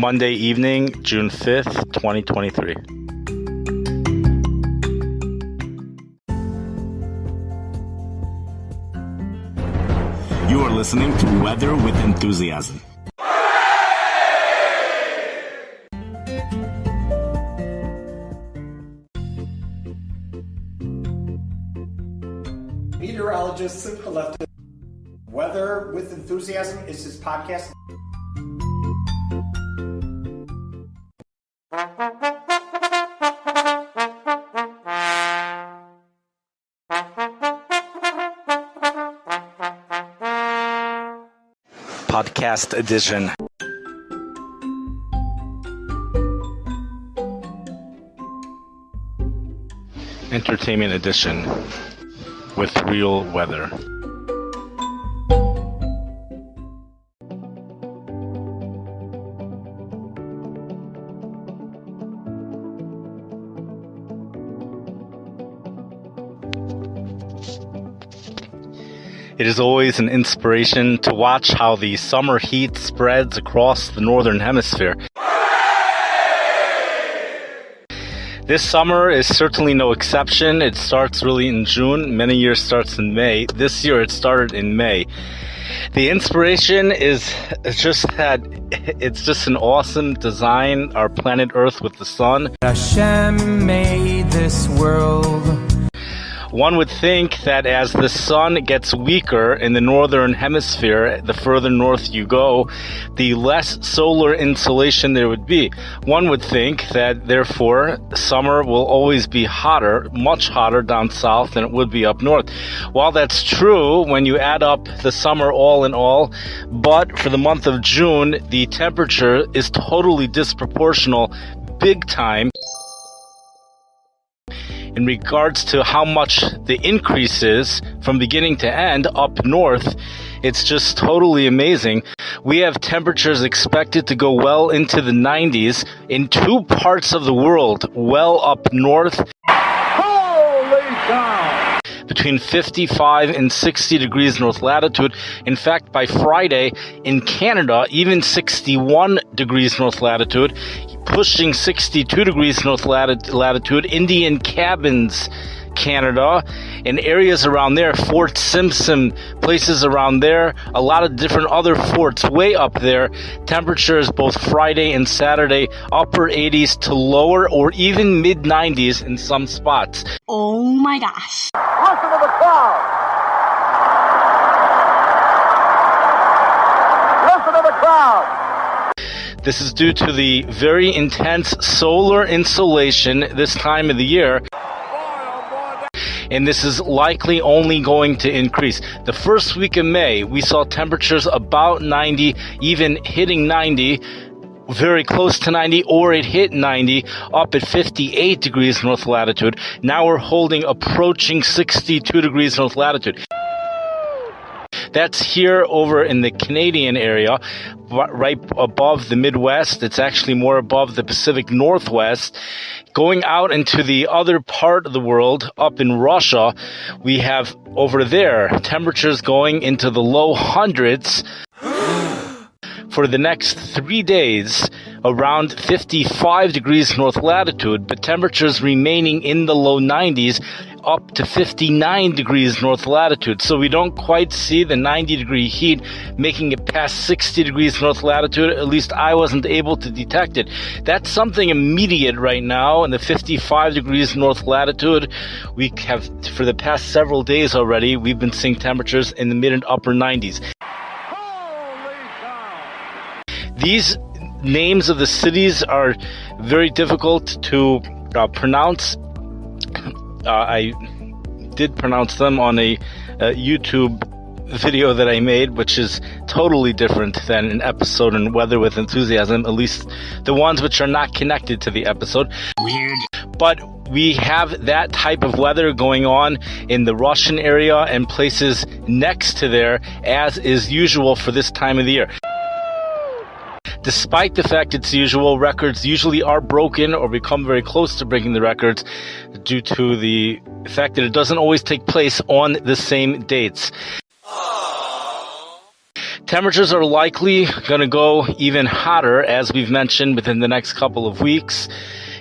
Monday evening, June 5th, 2023. You are listening to Weather with Enthusiasm. Meteorologists and left. Weather with Enthusiasm is his podcast. Podcast edition. Entertainment edition with real weather. It is always an inspiration to watch how the summer heat spreads across the northern hemisphere. This summer is certainly no exception. It starts really in June. Many years starts in May. This year it started in May. The inspiration is just that it's just an awesome design, our planet Earth with the sun. Hashem made this world. One would think that as the sun gets weaker in the northern hemisphere, the further north you go, the less solar insolation there would be. One would think that, therefore, summer will always be hotter, much hotter down south than it would be up north. While that's true when you add up the summer all in all, but for the month of June, the temperature is totally disproportional, big time, in regards to how much the increase is from beginning to end up north. It's just totally amazing. We have temperatures expected to go well into the 90s in two parts of the world, well up north. Holy cow! Between 55 and 60 degrees north latitude. In fact, by Friday in Canada, even 61 degrees north latitude, pushing 62 degrees north latitude, Indian Cabins, Canada, and areas around there, Fort Simpson, places around there, a lot of different other forts way up there. Temperatures both Friday and Saturday, upper 80s to lower or even mid 90s in some spots. Oh my gosh. Listen to the crowd! Listen to the crowd! This is due to the very intense solar insolation this time of the year. And this is likely only going to increase. The first week of May, we saw temperatures about 90, even hitting 90, very close to 90, or it hit 90, up at 58 degrees north latitude. Now we're holding approaching 62 degrees north latitude. That's here over in the Canadian area, right above the Midwest. It's actually more above the Pacific Northwest. Going out into the other part of the world, up in Russia, we have over there temperatures going into the low hundreds for the next 3 days, around 55 degrees north latitude, but temperatures remaining in the low 90s, up to 59 degrees north latitude. So we don't quite see the 90-degree heat making it past 60 degrees north latitude. At least I wasn't able to detect it. That's something immediate right now in the 55 degrees north latitude. We have, for the past several days already, we've been seeing temperatures in the mid and upper 90s. These names of the cities are very difficult to pronounce. I did pronounce them on a YouTube video that I made, which is totally different than an episode in Weather with Enthusiasm, at least the ones which are not connected to the episode. Weird. But we have that type of weather going on in the Russian area and places next to there, as is usual for this time of the year. Despite the fact it's usual, records usually are broken or become very close to breaking the records due to the fact that it doesn't always take place on the same dates. Temperatures are likely going to go even hotter, as we've mentioned, within the next couple of weeks.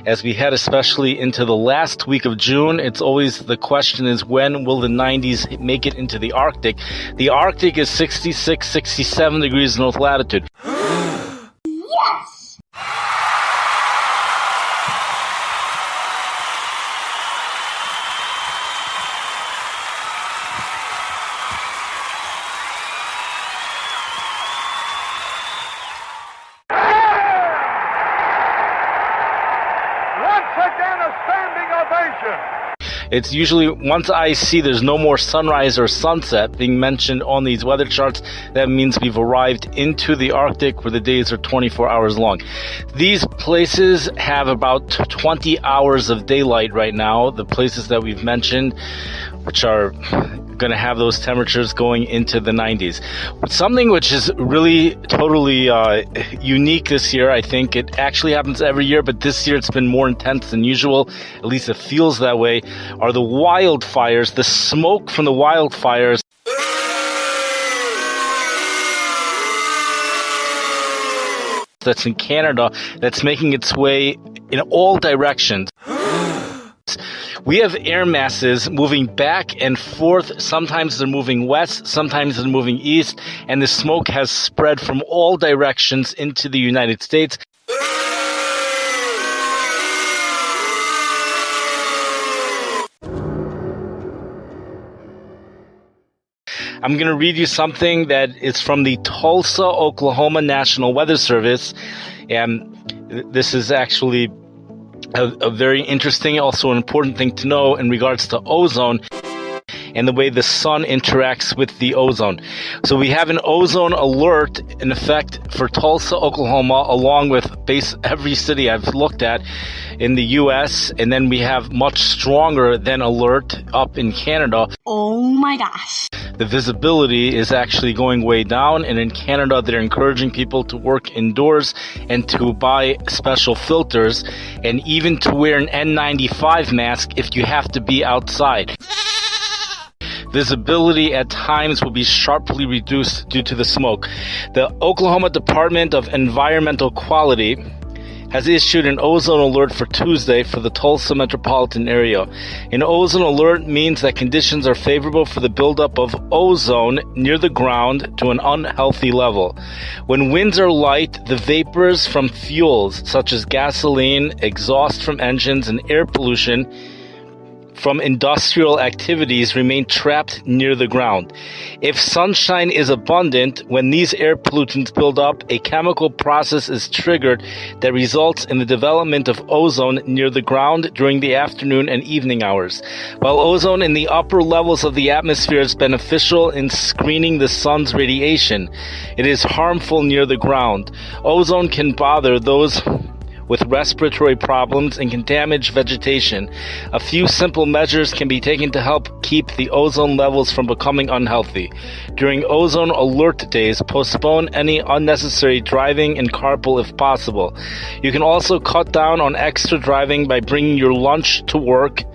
As we head especially into the last week of June, it's always the question is, when will the 90s make it into the Arctic? The Arctic is 66, 67 degrees north latitude. Yes! It's usually, once I see there's no more sunrise or sunset being mentioned on these weather charts, that means we've arrived into the Arctic, where the days are 24 hours long. These places have about 20 hours of daylight right now, the places that we've mentioned, which are going to have those temperatures going into the 90s. Something which is really totally unique this year, I think it actually happens every year, but this year it's been more intense than usual, at least it feels that way, are the wildfires. The smoke from the wildfires that's in Canada, that's making its way in all directions. We have air masses moving back and forth. Sometimes they're moving west, sometimes they're moving east, and the smoke has spread from all directions into the United States. I'm going to read you something that is from the Tulsa, Oklahoma National Weather Service, and this is actually a very interesting, also an important thing to know in regards to ozone and the way the sun interacts with the ozone. So we have an ozone alert in effect for Tulsa, Oklahoma, along with every city I've looked at in the U.S., and then we have much stronger than alert up in Canada. Oh my gosh. The visibility is actually going way down, and in Canada they're encouraging people to work indoors and to buy special filters and even to wear an N95 mask if you have to be outside. Visibility at times will be sharply reduced due to the smoke. The Oklahoma Department of Environmental Quality has issued an ozone alert for Tuesday for the Tulsa metropolitan area. An ozone alert means that conditions are favorable for the buildup of ozone near the ground to an unhealthy level. When winds are light, the vapors from fuels such as gasoline, exhaust from engines, and air pollution from industrial activities remain trapped near the ground. If sunshine is abundant, when these air pollutants build up, a chemical process is triggered that results in the development of ozone near the ground during the afternoon and evening hours. While ozone in the upper levels of the atmosphere is beneficial in screening the sun's radiation, it is harmful near the ground. Ozone can bother those with respiratory problems and can damage vegetation. A few simple measures can be taken to help keep the ozone levels from becoming unhealthy. During ozone alert days, postpone any unnecessary driving and carpool if possible. You can also cut down on extra driving by bringing your lunch to work.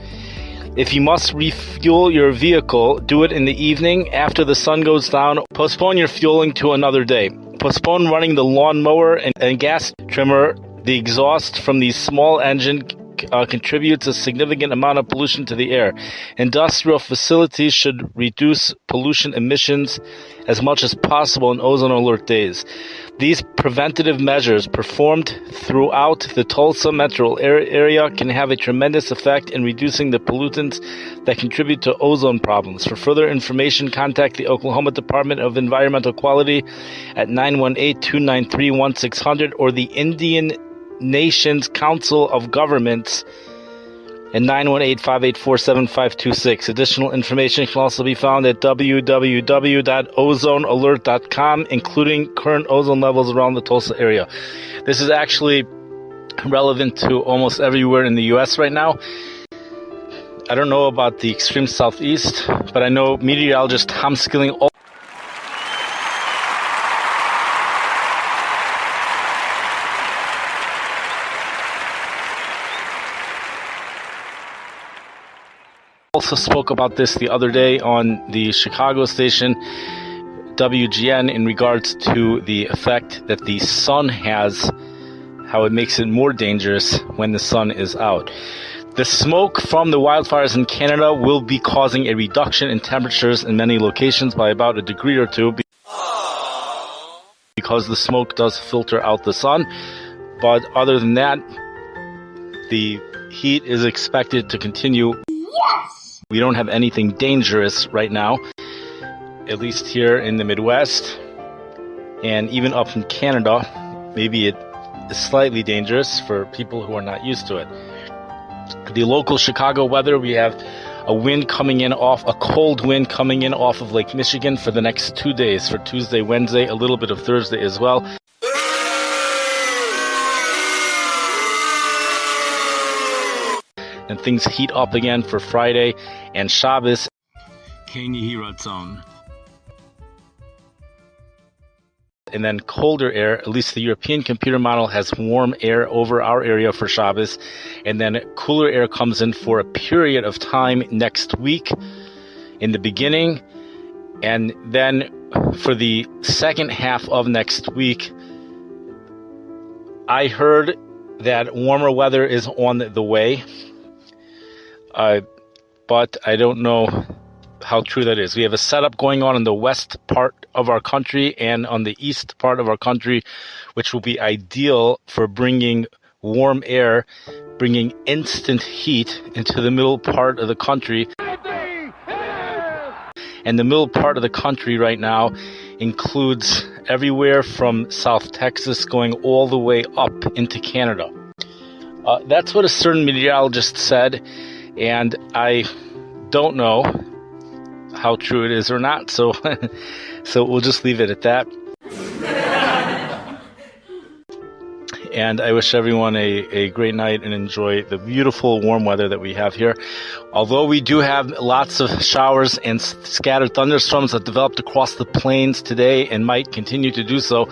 If you must refuel your vehicle, do it in the evening after the sun goes down. Postpone your fueling to another day. Postpone running the lawnmower and gas trimmer. The exhaust from these small engines contributes a significant amount of pollution to the air. Industrial facilities should reduce pollution emissions as much as possible in ozone alert days. These preventative measures performed throughout the Tulsa metro area can have a tremendous effect in reducing the pollutants that contribute to ozone problems. For further information, contact the Oklahoma Department of Environmental Quality at 918-293-1600 or the Indian Nations Council of Governments at 918-584-7526. Additional information can also be found at www.ozonealert.com, including current ozone levels around the Tulsa area. This is actually relevant to almost everywhere in the U.S. right now. I don't know about the extreme southeast, but I know meteorologist Tom Skilling also spoke about this the other day on the Chicago station. WGN in regards to the effect that the sun has, how it makes it more dangerous when the sun is out. The smoke from the wildfires in Canada will be causing a reduction in temperatures in many locations by about a degree or two because the smoke does filter out the sun. But other than that, the heat is expected to continue. Yes! We don't have anything dangerous right now, at least here in the Midwest. And even up in Canada, maybe it is slightly dangerous for people who are not used to it. The local Chicago weather, we have a cold wind coming in off of Lake Michigan for the next 2 days, for Tuesday, Wednesday, a little bit of Thursday as well. And things heat up again for Friday and Shabbos. And then colder air, at least the European computer model has warm air over our area for Shabbos. And then cooler air comes in for a period of time next week in the beginning. And then for the second half of next week, I heard that warmer weather is on the way. But I don't know how true that is. We have a setup going on in the west part of our country and on the east part of our country, which will be ideal for bringing warm air, bringing instant heat into the middle part of the country. And the middle part of the country right now includes everywhere from South Texas going all the way up into Canada. That's what a certain meteorologist said, and I don't know how true it is or not, so we'll just leave it at that. And I wish everyone a great night and enjoy the beautiful warm weather that we have here. Although we do have lots of showers and scattered thunderstorms that developed across the plains today and might continue to do so,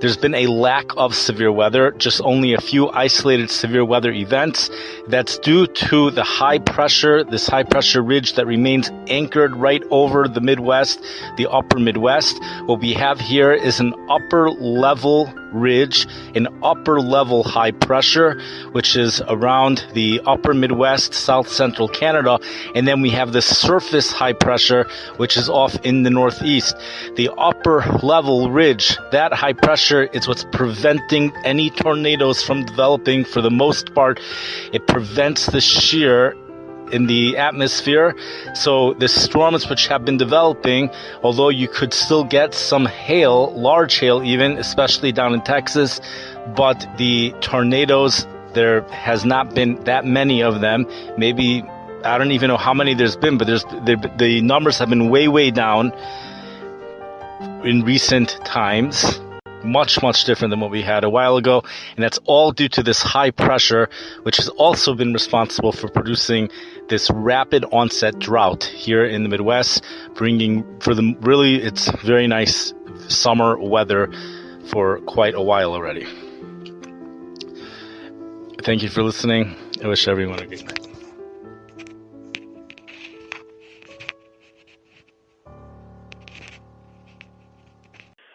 there's been a lack of severe weather, just only a few isolated severe weather events. That's due to the high pressure, this high pressure ridge that remains anchored right over the Midwest, the upper Midwest. What we have here is an upper level ridge, an upper level high pressure, which is around the upper Midwest, south central Canada. And then we have the surface high pressure, which is off in the northeast. The upper level ridge, that high pressure, it's what's preventing any tornadoes from developing for the most part. It prevents the shear in the atmosphere. So the storms which have been developing, although you could still get some hail, large hail even, especially down in Texas, but the tornadoes, there has not been that many of them. Maybe, I don't even know how many there's been, but the numbers have been way down in recent times. Much different than what we had a while ago, and that's all due to this high pressure, which has also been responsible for producing this rapid onset drought here in the Midwest, it's very nice summer weather for quite a while already. Thank you for listening. I wish everyone a good night.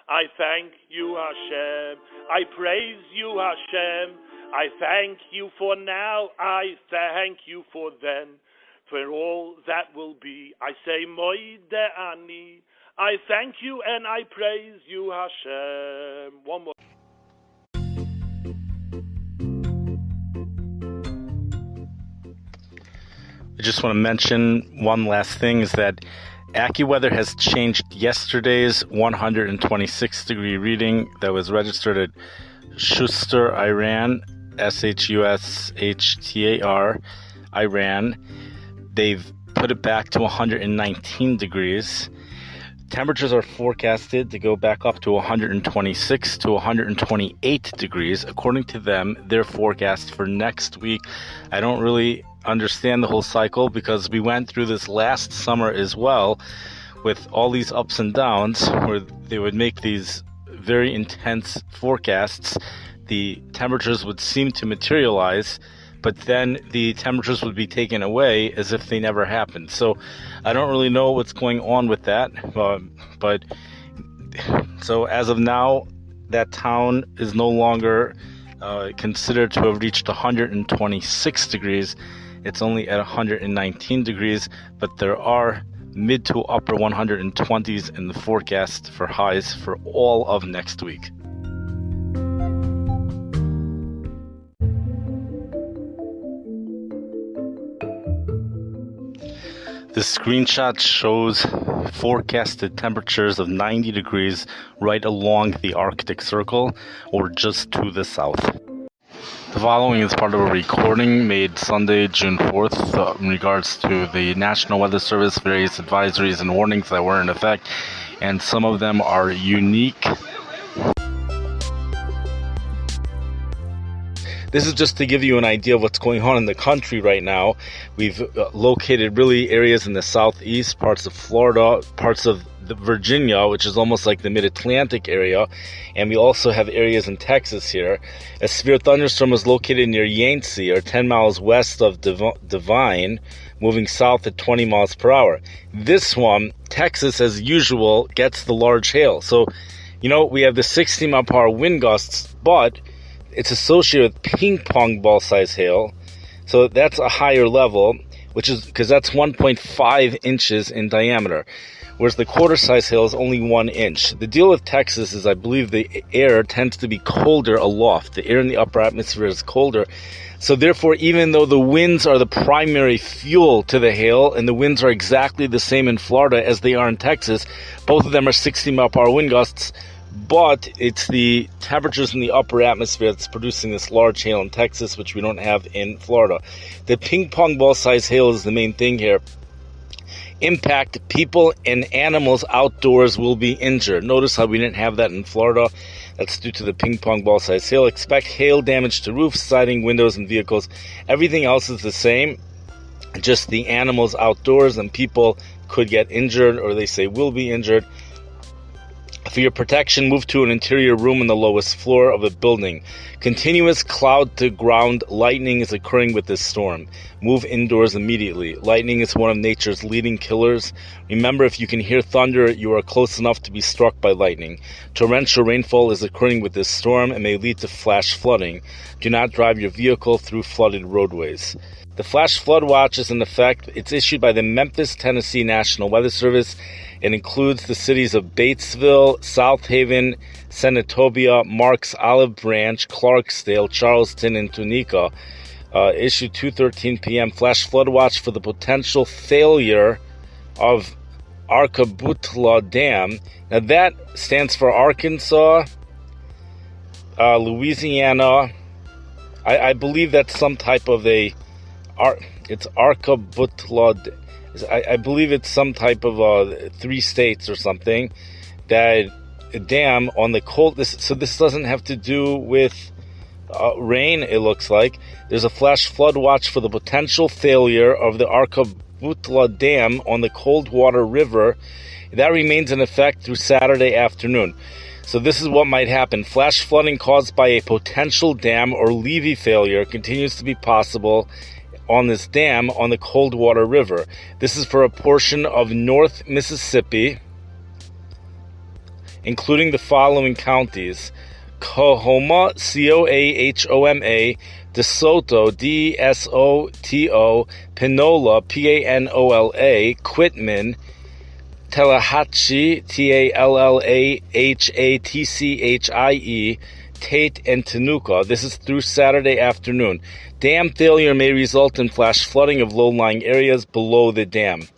I thank you, Hashem. I praise you, Hashem. I thank you for now. I thank you for then. For all that will be, I say, Moide Ani. I thank you and I praise you, Hashem. One more. I just want to mention one last thing is that AccuWeather has changed yesterday's 126 degree reading that was registered at Schuster, Iran, Shushtar, Iran. They've put it back to 119 degrees. Temperatures are forecasted to go back up to 126 to 128 degrees. According to them, their forecast for next week. I don't really understand the whole cycle because we went through this last summer as well with all these ups and downs where they would make these very intense forecasts. The temperatures would seem to materialize, but then the temperatures would be taken away as if they never happened. So I don't really know what's going on with that, but So as of now, that town is no longer considered to have reached 126 degrees. It's only at 119 degrees, but there are mid to upper 120s in the forecast for highs for all of next week. This screenshot shows forecasted temperatures of 90 degrees right along the Arctic Circle, or just to the south. The following is part of a recording made Sunday, June 4th, in regards to the National Weather Service, various advisories and warnings that were in effect, and some of them are unique. This is just to give you an idea of what's going on in the country right now. We've located really areas in the southeast, parts of Florida, parts of Virginia, which is almost like the mid-Atlantic area, and we also have areas in Texas here. A severe thunderstorm was located near Yancey, or 10 miles west of Devine, moving south at 20 miles per hour. This one, Texas, as usual, gets the large hail. So, we have the 60 mile per hour wind gusts, but it's associated with ping pong ball size hail. So that's a higher level, which is because that's 1.5 inches in diameter, whereas the quarter size hail is only 1 inch. The deal with Texas is I believe the air tends to be colder aloft. The air in the upper atmosphere is colder. So therefore, even though the winds are the primary fuel to the hail, and the winds are exactly the same in Florida as they are in Texas, both of them are 60 mile per hour wind gusts, but it's the temperatures in the upper atmosphere that's producing this large hail in Texas, which we don't have in Florida. The ping pong ball size hail is the main thing here. Impact: people and animals outdoors will be injured. Notice how we didn't have that in Florida. That's due to the ping pong ball size hail. Expect hail damage to roofs, siding, windows, and vehicles. Everything else is the same. Just the animals outdoors and people could get injured, or they say will be injured. For your protection, move to an interior room on the lowest floor of a building. Continuous cloud-to-ground lightning is occurring with this storm. Move indoors immediately. Lightning is one of nature's leading killers. Remember, if you can hear thunder, you are close enough to be struck by lightning. Torrential rainfall is occurring with this storm and may lead to flash flooding. Do not drive your vehicle through flooded roadways. The flash flood watch is in effect. It's issued by the Memphis, Tennessee National Weather Service. It includes the cities of Batesville, South Haven, Senatobia, Marks, Olive Branch, Clarksdale, Charleston, and Tunica. Issued 2:13 p.m. Flash flood watch for the potential failure of Arkabutla Dam. Now that stands for Arkansas, Louisiana. I believe that's some type of it's Arkabutla. I believe it's some type of 3 states or something, that a dam on the cold. So this doesn't have to do with rain, it looks like. There's a flash flood watch for the potential failure of the Arkabutla Dam on the Coldwater River. That remains in effect through Saturday afternoon. So this is what might happen. Flash flooding caused by a potential dam or levee failure continues to be possible on this dam on the Coldwater River. This is for a portion of North Mississippi, including the following counties: Coahoma, Coahoma, DeSoto, Desoto, Panola, Panola, Quitman, Tallahatchie, Tallahatchie, Tate, and Tenuca. This is through Saturday afternoon. Dam failure may result in flash flooding of low-lying areas below the dam.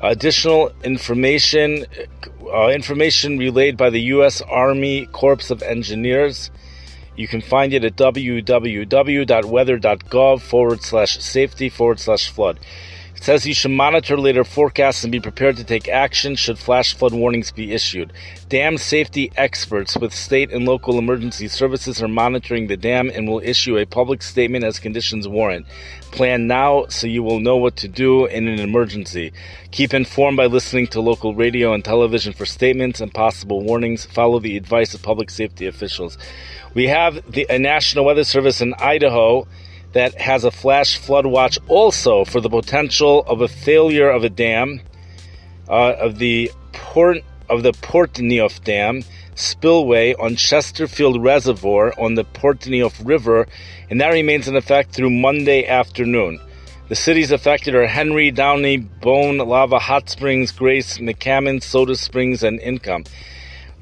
Additional information relayed by the U.S. Army Corps of Engineers. You can find it at www.weather.gov/safety/flood. It says you should monitor later forecasts and be prepared to take action should flash flood warnings be issued. Dam safety experts with state and local emergency services are monitoring the dam and will issue a public statement as conditions warrant. Plan now so you will know what to do in an emergency. Keep informed by listening to local radio and television for statements and possible warnings. Follow the advice of public safety officials. We have a National Weather Service in Idaho that has a flash flood watch also for the potential of a failure of a dam of the of the Portneuf Dam spillway on Chesterfield Reservoir on the Portneuf River, and that remains in effect through Monday afternoon. The cities affected are Henry, Downey, Bone, Lava, Hot Springs, Grace, McCammon, Soda Springs, and Income.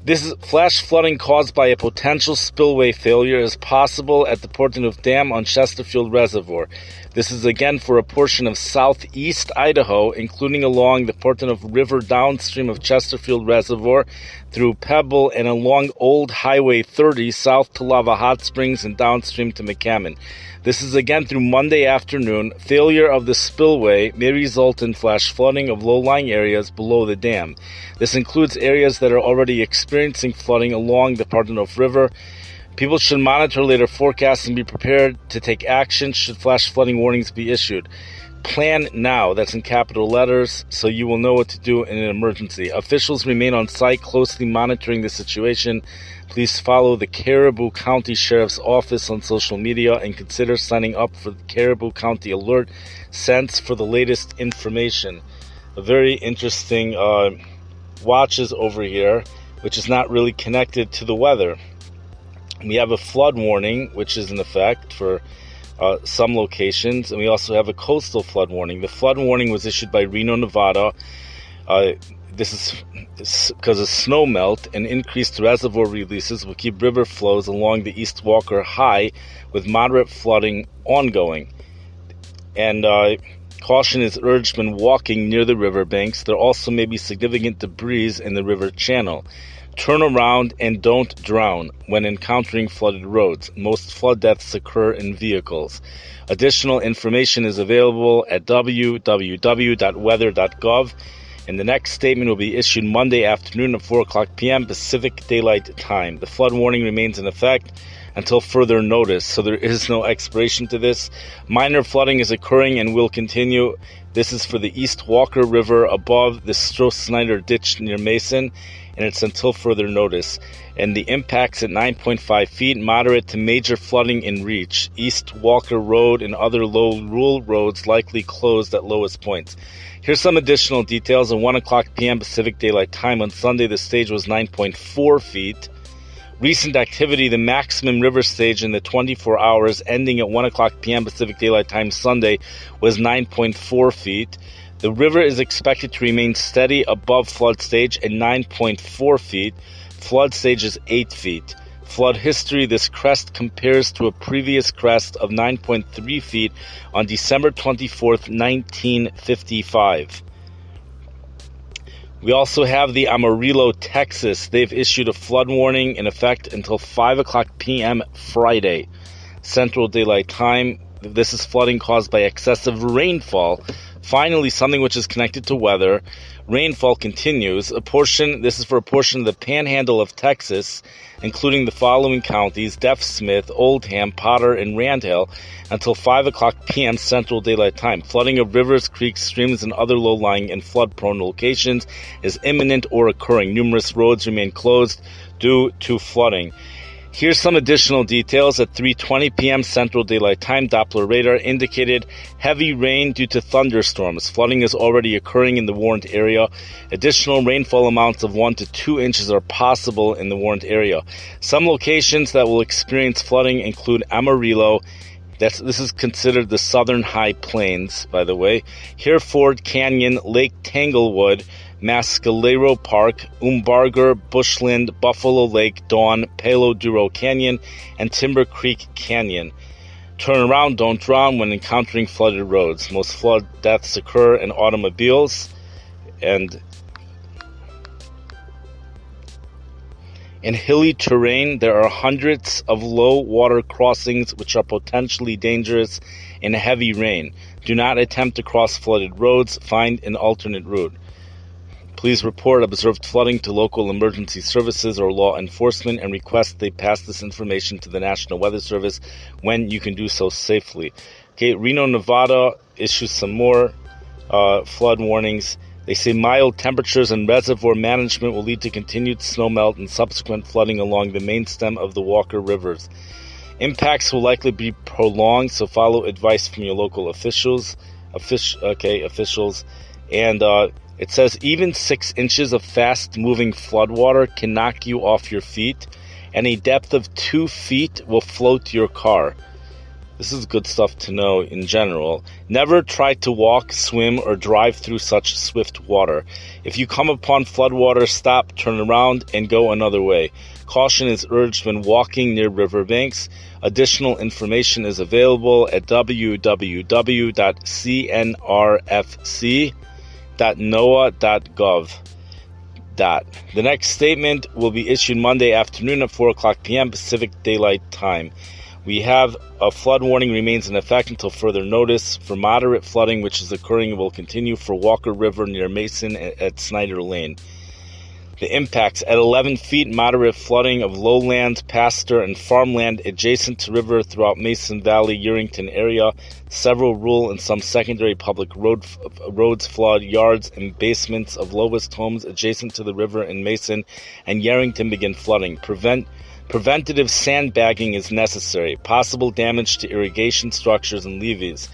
This is flash flooding caused by a potential spillway failure is possible at the Portneuf Dam on Chesterfield Reservoir. This is again for a portion of southeast Idaho, including along the Portneuf River downstream of Chesterfield Reservoir through Pebble and along Old Highway 30 south to Lava Hot Springs and downstream to McCammon. This is again through Monday afternoon. Failure of the spillway may result in flash flooding of low-lying areas below the dam. This includes areas that are already experiencing flooding along the Portneuf River. People should monitor later forecasts and be prepared to take action should flash flooding warnings be issued. Plan now, that's in capital letters, so you will know what to do in an emergency. Officials remain on site closely monitoring the situation. Please follow the Caribou County Sheriff's Office on social media and consider signing up for the Caribou County Alert Sense for the latest information. A very interesting watches over here, which is not really connected to the weather. We have a flood warning, which is in effect for some locations, and we also have a coastal flood warning. The flood warning was issued by Reno, Nevada. This is because of snowmelt and increased reservoir releases will keep river flows along the East Walker high with moderate flooding ongoing. And caution is urged when walking near the riverbanks. There also may be significant debris in the river channel. Turn around and don't drown when encountering flooded roads. Most flood deaths occur in vehicles. Additional information is available at www.weather.gov, and the next statement will be issued Monday afternoon at 4 o'clock p.m. Pacific Daylight Time. The flood warning remains in effect until further notice, so there is no expiration to this. Minor flooding is occurring and will continue. This is for the East Walker River above the Stroh-Snyder Ditch near Mason, and it's until further notice. And the impacts at 9.5 feet, moderate to major flooding in reach. East Walker Road and other low rural roads likely closed at lowest points. Here's some additional details. At 1 o'clock p.m. Pacific Daylight Time on Sunday, the stage was 9.4 feet. Recent activity, the maximum river stage in the 24 hours ending at 1 o'clock p.m. Pacific Daylight Time Sunday was 9.4 feet. The river is expected to remain steady above flood stage at 9.4 feet. Flood stage is 8 feet. Flood history, this crest compares to a previous crest of 9.3 feet on December 24th, 1955. We also have the Amarillo, Texas. They've issued a flood warning in effect until 5 o'clock p.m. Friday, Central Daylight Time. This is flooding caused by excessive rainfall. Finally, something which is connected to weather. Rainfall continues. This is for a portion of the panhandle of Texas, including the following counties: Deaf Smith, Oldham, Potter, and Randhill, until 5 o'clock p.m. Central Daylight Time. Flooding of rivers, creeks, streams, and other low-lying and flood-prone locations is imminent or occurring. Numerous roads remain closed due to flooding. Here's some additional details. At 3:20 p.m. Central Daylight Time, Doppler radar indicated heavy rain due to thunderstorms. Flooding is already occurring in the warned area. Additional rainfall amounts of 1 to 2 inches are possible in the warned area. Some locations that will experience flooding include Amarillo. This is considered the southern high plains, by the way. Hereford Canyon, Lake Tanglewood, Mascalero Park, Umbarger, Bushland, Buffalo Lake, Dawn, Palo Duro Canyon, and Timber Creek Canyon. Turn around, don't drown when encountering flooded roads. Most flood deaths occur in automobiles, and in hilly terrain, there are hundreds of low water crossings which are potentially dangerous in heavy rain. Do not attempt to cross flooded roads. Find an alternate route. Please report observed flooding to local emergency services or law enforcement and request they pass this information to the National Weather Service when you can do so safely. Okay, Reno, Nevada issues some more flood warnings. They say mild temperatures and reservoir management will lead to continued snowmelt and subsequent flooding along the main stem of the Walker Rivers. Impacts will likely be prolonged, so follow advice from your local officials. And It says even 6 inches of fast-moving floodwater can knock you off your feet, and a depth of 2 feet will float your car. This is good stuff to know in general. Never try to walk, swim, or drive through such swift water. If you come upon floodwater, stop, turn around, and go another way. Caution is urged when walking near riverbanks. Additional information is available at www.cnrfc.noaa.gov. The next statement will be issued Monday afternoon at 4 o'clock p.m. Pacific Daylight Time. We have a flood warning remains in effect until further notice for moderate flooding, which is occurring and will continue for Walker River near Mason at Snyder Lane. The impacts at 11 feet, moderate flooding of lowlands, pasture, and farmland adjacent to river throughout Mason Valley, Yerington area. Several rural and some secondary public roads flood, yards and basements of lowest homes adjacent to the river in Mason and Yerington begin flooding. Preventative sandbagging is necessary. Possible damage to irrigation structures and levees.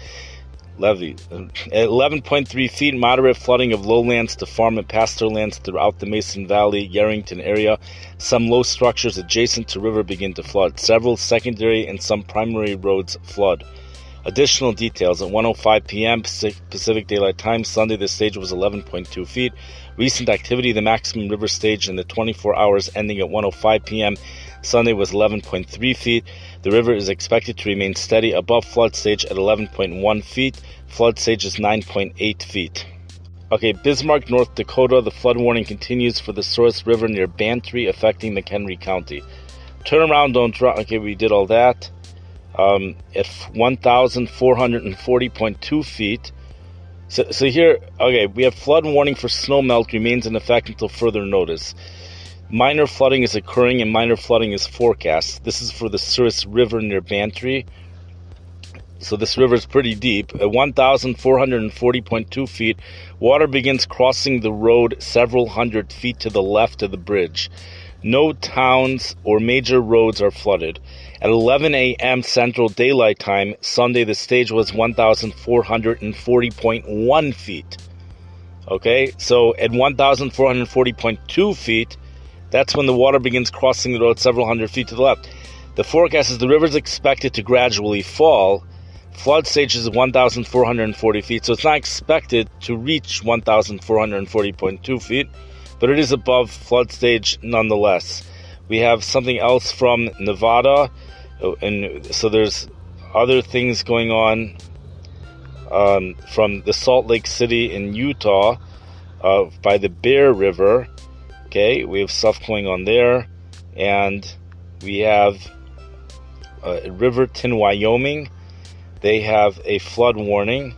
At 11.3 feet, moderate flooding of lowlands to farm and pasture lands throughout the Mason Valley, Yerington area. Some low structures adjacent to river begin to flood. Several secondary and some primary roads flood. Additional details. At 1:05 p.m. Pacific Daylight Time, Sunday, the stage was 11.2 feet. Recent activity, the maximum river stage in the 24 hours ending at 1:05 p.m. Sunday was 11.3 feet. The river is expected to remain steady above flood stage at 11.1 feet. Flood stage is 9.8 feet. Okay, Bismarck, North Dakota. The flood warning continues for the Source River near Bantry, affecting McHenry County. Turn around, don't drop. Okay, we did all that. At 1,440.2 feet. So here, okay, we have flood warning for snowmelt remains in effect until further notice. Minor flooding is occurring and minor flooding is forecast. This is for the Souris River near Bantry. So this river is pretty deep. At 1,440.2 feet, water begins crossing the road several hundred feet to the left of the bridge. No towns or major roads are flooded. At 11 a.m. Central Daylight Time, Sunday, the stage was 1,440.1 feet. Okay, so at 1,440.2 feet, that's when the water begins crossing the road several hundred feet to the left. The forecast is the river is expected to gradually fall. Flood stage is 1,440 feet, so it's not expected to reach 1,440.2 feet, but it is above flood stage nonetheless. We have something else from Nevada, and so there's other things going on from the Salt Lake City in Utah by the Bear River. Okay, we have stuff going on there, and we have Riverton, Wyoming. They have a flood warning.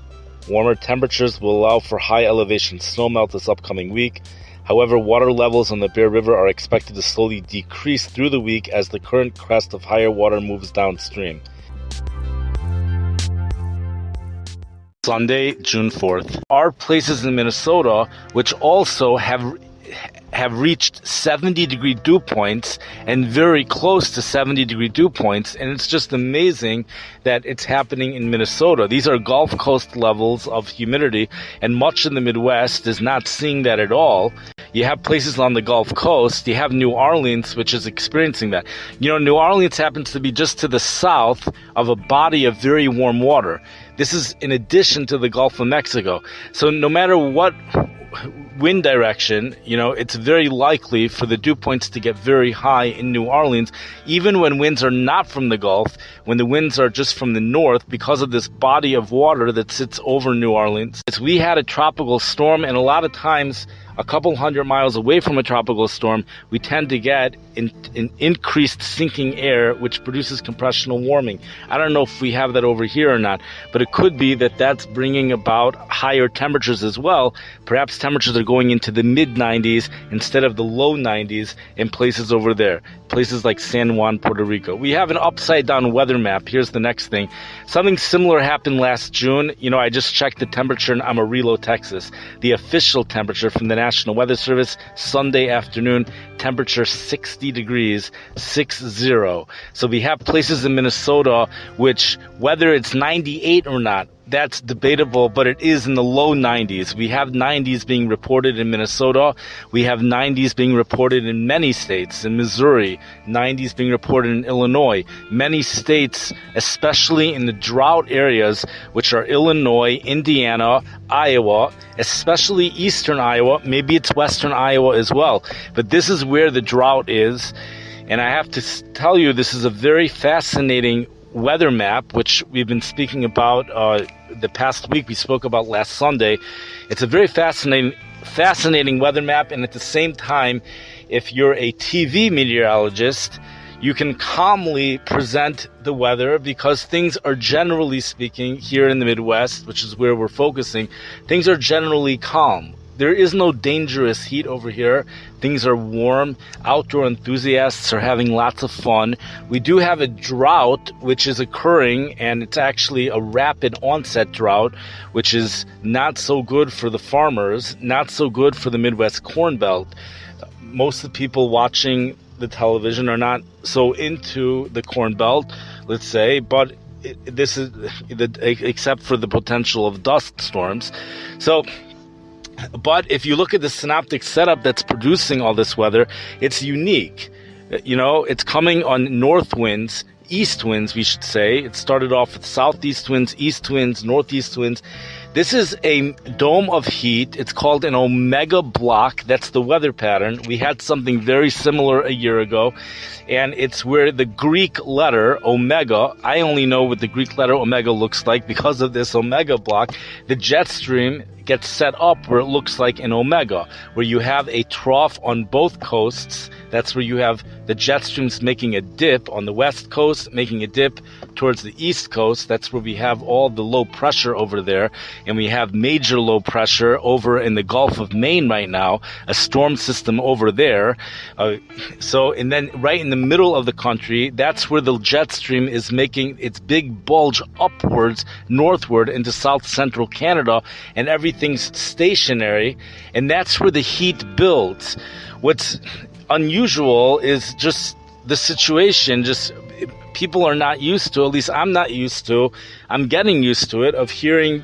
Warmer temperatures will allow for high elevation snowmelt this upcoming week. However, water levels on the Bear River are expected to slowly decrease through the week as the current crest of higher water moves downstream. Sunday, June 4th. Are places in Minnesota which also have reached 70-degree dew points and very close to 70-degree dew points, and it's just amazing that it's happening in Minnesota. These are Gulf Coast levels of humidity, and much in the Midwest is not seeing that at all. You have places on the Gulf Coast. You have New Orleans, which is experiencing that. You know, New Orleans happens to be just to the south of a body of very warm water. This is in addition to the Gulf of Mexico. So no matter what wind direction, you know, it's very likely for the dew points to get very high in New Orleans, even when winds are not from the Gulf, when the winds are just from the north, because of this body of water that sits over New Orleans. We had a tropical storm, and a lot of times, a couple hundred miles away from a tropical storm, we tend to get an increased sinking air, which produces compressional warming. I don't know if we have that over here or not, but it could be that that's bringing about higher temperatures as well. Perhaps temperatures are going into the mid-90s instead of the low 90s in places over there, places like San Juan, Puerto Rico. We have an upside-down weather map. Here's the next thing. Something similar happened last June. You know, I just checked the temperature in Amarillo, Texas. The official temperature from the National Weather Service, Sunday afternoon, temperature 60 degrees, 60. So we have places in Minnesota which, whether it's 98 or not, that's debatable, but it is in the low 90s. We have 90s being reported in Minnesota. We have 90s being reported in many states. In Missouri, 90s being reported in Illinois. Many states, especially in the drought areas, which are Illinois, Indiana, Iowa, especially eastern Iowa. Maybe it's western Iowa as well. But this is where the drought is. And I have to tell you, this is a very fascinating weather map, which we've been speaking about the past week. We spoke about last Sunday. It's a very fascinating weather map, and at the same time, if you're a TV meteorologist, you can calmly present the weather, because things are, generally speaking, here in the Midwest, which is where we're focusing, things are generally calm. There is no dangerous heat over here. Things are warm. Outdoor enthusiasts are having lots of fun. We do have a drought which is occurring, and it's actually a rapid onset drought, which is not so good for the farmers, not so good for the Midwest Corn Belt. Most of the people watching the television are not so into the Corn Belt, let's say, but this is except for the potential of dust storms. But if you look at the synoptic setup that's producing all this weather, it's unique. You know, it's coming on north winds, east winds, we should say. It started off with southeast winds, east winds, northeast winds. This is a dome of heat. It's called an omega block. That's the weather pattern. We had something very similar a year ago, and it's where the Greek letter omega, I only know what the Greek letter omega looks like because of this omega block. The jet stream gets set up where it looks like an omega, where you have a trough on both coasts. That's where you have the jet streams making a dip on the west coast, making a dip towards the east coast. That's where we have all the low pressure over there, and we have major low pressure over in the Gulf of Maine right now, a storm system over there. And then right in the middle of the country, that's where the jet stream is making its big bulge upwards, northward into south central Canada, and everything's stationary, and that's where the heat builds. What's unusual is just the situation, just people are not used to, at least I'm not used to, I'm getting used to it, of hearing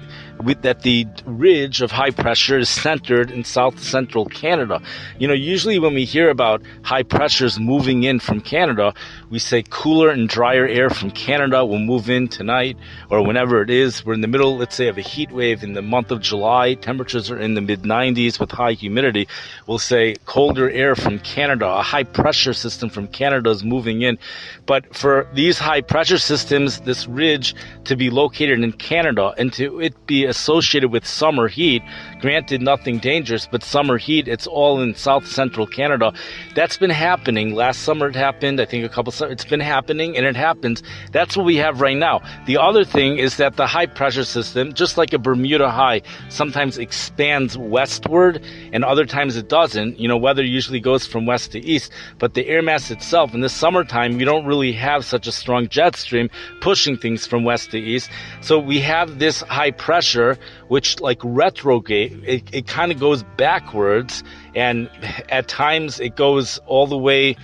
that the ridge of high pressure is centered in south central Canada. You know, usually when we hear about high pressures moving in from Canada, we say cooler and drier air from Canada will move in tonight or whenever it is. We're in the middle, let's say, of a heat wave in the month of July. Temperatures are in the mid-90s with high humidity. We'll say colder air from Canada, a high pressure system from Canada is moving in. But for these high pressure systems, this ridge to be located in Canada and to it be associated with summer heat, granted nothing dangerous, but summer heat, it's all in south central Canada. That's been happening. Last summer it happened, I think it's been happening, and it happens. That's what we have right now. The other thing is that the high pressure system, just like a Bermuda high, sometimes expands westward and other times it doesn't. You know, weather usually goes from west to east, but the air mass itself, in the summertime, we don't really have such a strong jet stream pushing things from west to east. So we have this high pressure, which like retrograde, it kind of goes backwards, and at times it goes all the way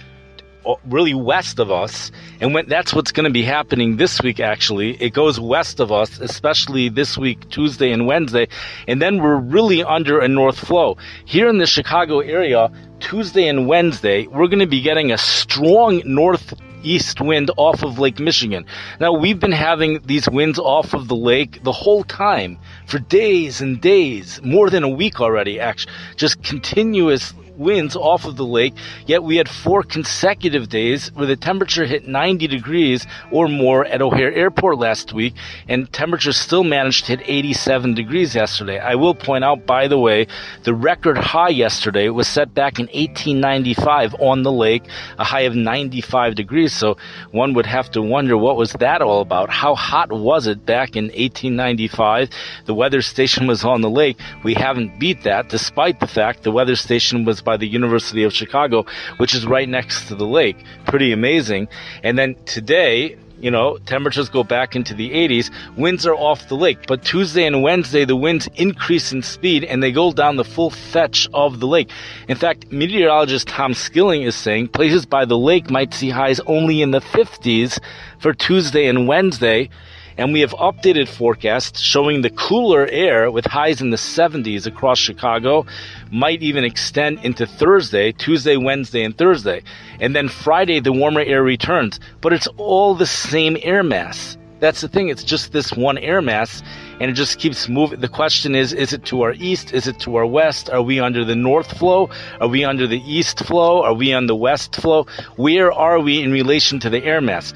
really west of us, and that's what's going to be happening this week. Actually, it goes west of us, especially this week, Tuesday and Wednesday, and then we're really under a north flow here in the Chicago area. Tuesday and Wednesday, we're going to be getting a strong northeast wind off of Lake Michigan. Now, we've been having these winds off of the lake the whole time for days and days, more than a week already, actually, just continuous winds off of the lake, yet we had 4 consecutive days where the temperature hit 90 degrees or more at O'Hare Airport last week, and temperatures still managed to hit 87 degrees yesterday. I will point out, by the way, the record high yesterday was set back in 1895 on the lake, a high of 95 degrees, so one would have to wonder, what was that all about? How hot was it back in 1895? The weather station was on the lake. We haven't beat that, despite the fact the weather station was by the University of Chicago, which is right next to the lake. Pretty amazing. And then today, you know, temperatures go back into the 80s. Winds are off the lake. But Tuesday and Wednesday, the winds increase in speed and they go down the full fetch of the lake. In fact, meteorologist Tom Skilling is saying places by the lake might see highs only in the 50s for Tuesday and Wednesday. And we have updated forecasts showing the cooler air with highs in the 70s across Chicago might even extend into Thursday, Tuesday, Wednesday, and Thursday. And then Friday, the warmer air returns. But it's all the same air mass. That's the thing. It's just this one air mass, and it just keeps moving. The question is it to our east? Is it to our west? Are we under the north flow? Are we under the east flow? Are we on the west flow? Where are we in relation to the air mass?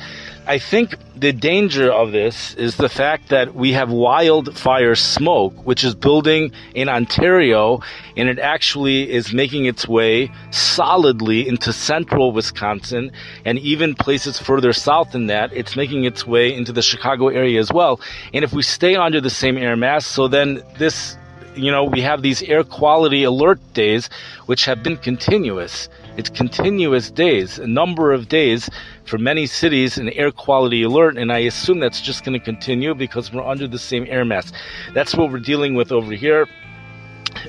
I think the danger of this is the fact that we have wildfire smoke, which is building in Ontario, and it actually is making its way solidly into central Wisconsin, and even places further south than that, it's making its way into the Chicago area as well. And if we stay under the same air mass, so then this, we have these air quality alert days, which have been continuous. It's continuous days, a number of days for many cities, an air quality alert, and I assume that's just going to continue because we're under the same air mass. That's what we're dealing with over here.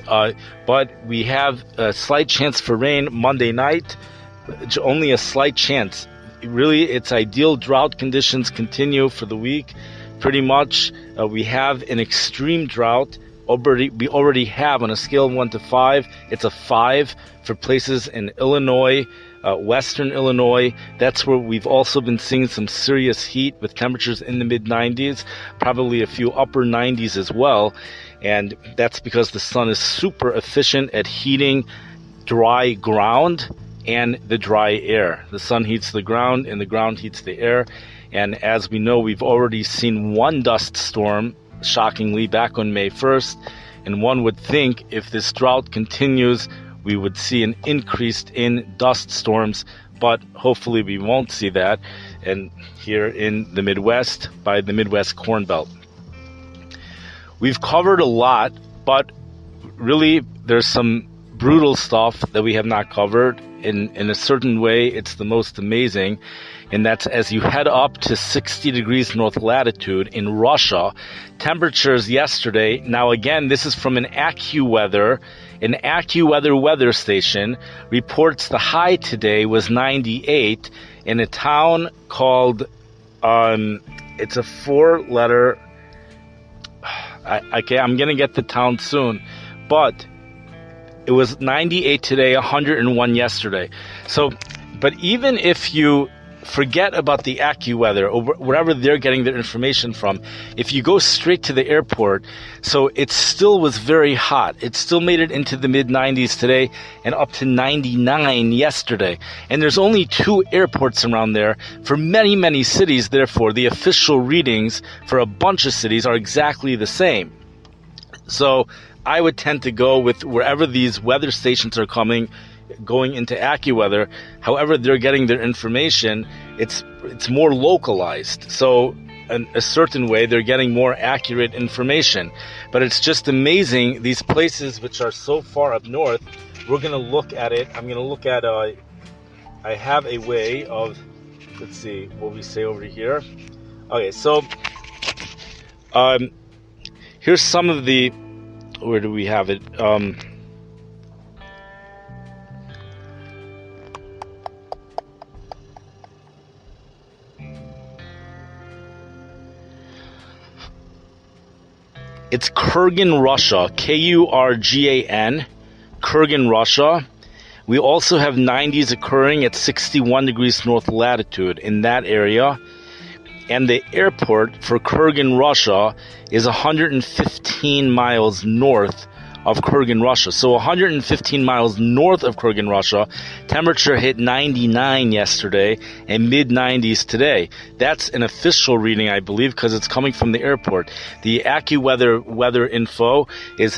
But we have a slight chance for rain Monday night, only a slight chance. Really, it's ideal drought conditions continue for the week, pretty much. We have an extreme drought. We already have, on a scale of 1 to 5, it's a 5 for places in Illinois, western Illinois. That's where we've also been seeing some serious heat with temperatures in the mid-90s, probably a few upper 90s as well. And that's because the sun is super efficient at heating dry ground and the dry air. The sun heats the ground and the ground heats the air. And as we know, we've already seen one dust storm, shockingly, back on May 1st, and one would think if this drought continues, we would see an increase in dust storms, but hopefully we won't see that. And here in the Midwest, by the Midwest Corn Belt, we've covered a lot, but really there's some brutal stuff that we have not covered. In a certain way, it's the most amazing, and that's as you head up to 60 degrees north latitude in Russia. Temperatures yesterday, now again, this is from an AccuWeather. An AccuWeather weather station reports the high today was 98 in a town called, it's a 4-letter, I'm going to get the town soon, but it was 98 today, 101 yesterday. So, but even if you forget about the AccuWeather or wherever they're getting their information from, if you go straight to the airport, so it still was very hot. It still made it into the mid-90s today and up to 99 yesterday. And there's only 2 airports around there for many, many cities. Therefore, the official readings for a bunch of cities are exactly the same. So I would tend to go with wherever these weather stations are going into AccuWeather. However they're getting their information, it's more localized. So in a certain way, they're getting more accurate information. But it's just amazing, these places which are so far up north. We're going to look at it. I'm going to look at, I have a way of, let's see what we say over here. Okay, so here's some of the, where do we have it? It's Kurgan, Russia, Kurgan, Kurgan, Russia. We also have 90s occurring at 61 degrees north latitude in that area. And the airport for Kurgan, Russia is 115 miles north of Kurgan, Russia. So 115 miles north of Kurgan, Russia, temperature hit 99 yesterday and mid-90s today. That's an official reading, I believe, because it's coming from the airport. The AccuWeather weather info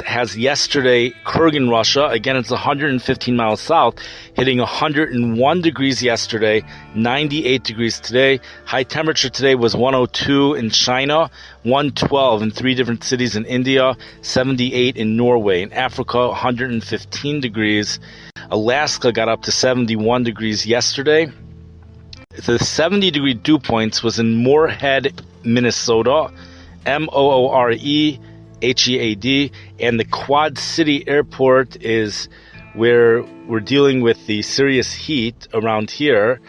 has yesterday Kurgan, Russia. Again, it's 115 miles south, hitting 101 degrees yesterday, 98 degrees today. High temperature today was 102 in China, 112 in 3 different cities in India, 78 in Norway. In Africa, 115 degrees. Alaska got up to 71 degrees yesterday. The 70-degree dew points was in Moorhead, Minnesota, Moorehead, and the Quad City Airport is where we're dealing with the serious heat around here.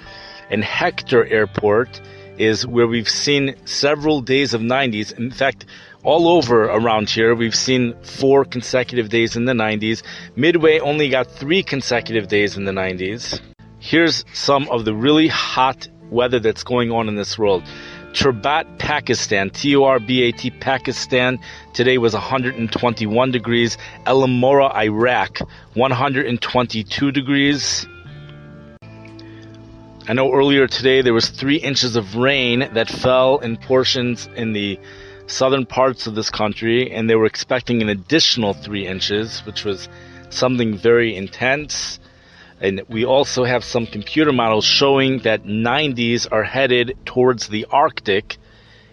And Hector Airport is where we've seen several days of 90s. In fact, all over around here, we've seen 4 consecutive days in the 90s. Midway only got 3 consecutive days in the 90s. Here's some of the really hot weather that's going on in this world. Turbat, Pakistan, Torbat, Pakistan, today was 121 degrees. Alamora, Iraq, 122 degrees. I know earlier today there was 3 inches of rain that fell in portions in the southern parts of this country, and they were expecting an additional 3 inches, which was something very intense. And we also have some computer models showing that 90s are headed towards the Arctic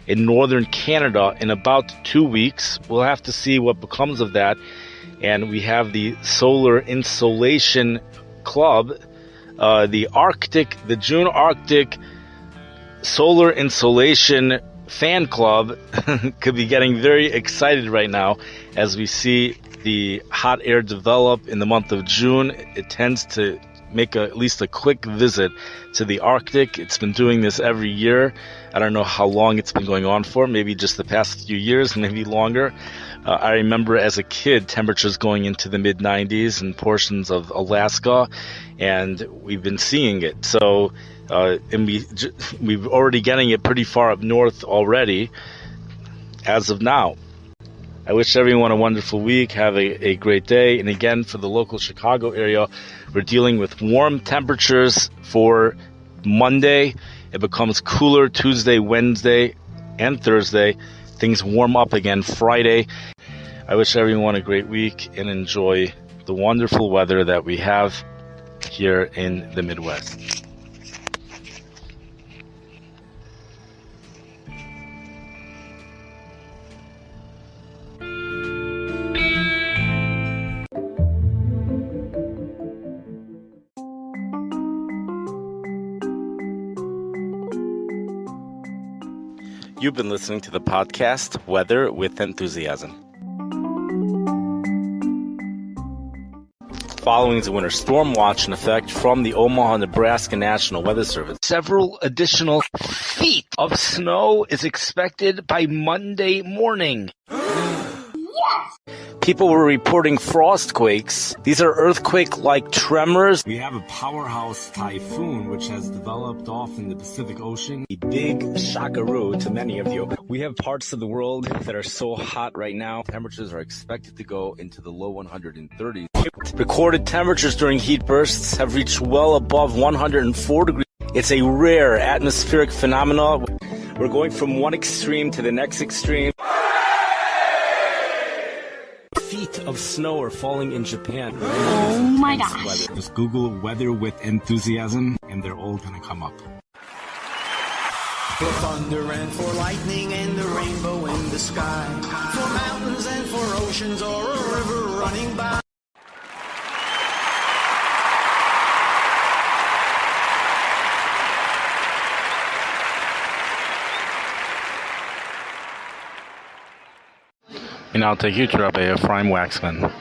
in northern Canada in about 2 weeks. We'll have to see what becomes of that. And we have the Solar Insolation Club, the June Arctic Solar Insolation Fan Club could be getting very excited right now as we see the hot air develop in the month of June. It tends to make at least a quick visit to the Arctic. It's been doing this every year. I don't know how long it's been going on for, maybe just the past few years, maybe longer. I remember as a kid, temperatures going into the mid-90s in portions of Alaska, and we've been seeing it. So, and we're already getting it pretty far up north already as of now. I wish everyone a wonderful week. Have a great day. And again, for the local Chicago area, we're dealing with warm temperatures for Monday. It becomes cooler Tuesday, Wednesday, and Thursday. Things warm up again Friday. I wish everyone a great week and enjoy the wonderful weather that we have here in the Midwest. You've been listening to the podcast, Weather with Enthusiasm. Following is a winter storm watch in effect from the Omaha, Nebraska National Weather Service. Several additional feet of snow is expected by Monday morning. People were reporting frost quakes. These are earthquake-like tremors. We have a powerhouse typhoon which has developed off in the Pacific Ocean. A big shockaroo to many of you. We have parts of the world that are so hot right now. Temperatures are expected to go into the low 130s. Recorded temperatures during heat bursts have reached well above 104 degrees. It's a rare atmospheric phenomenon. We're going from one extreme to the next extreme. Feet of snow are falling in Japan. Oh my gosh. Just Google weather with enthusiasm and they're all gonna come up. For thunder and for lightning and the rainbow in the sky. For mountains and for oceans or a river running by. And I'll take you to Rabbi Ephraim Waxman.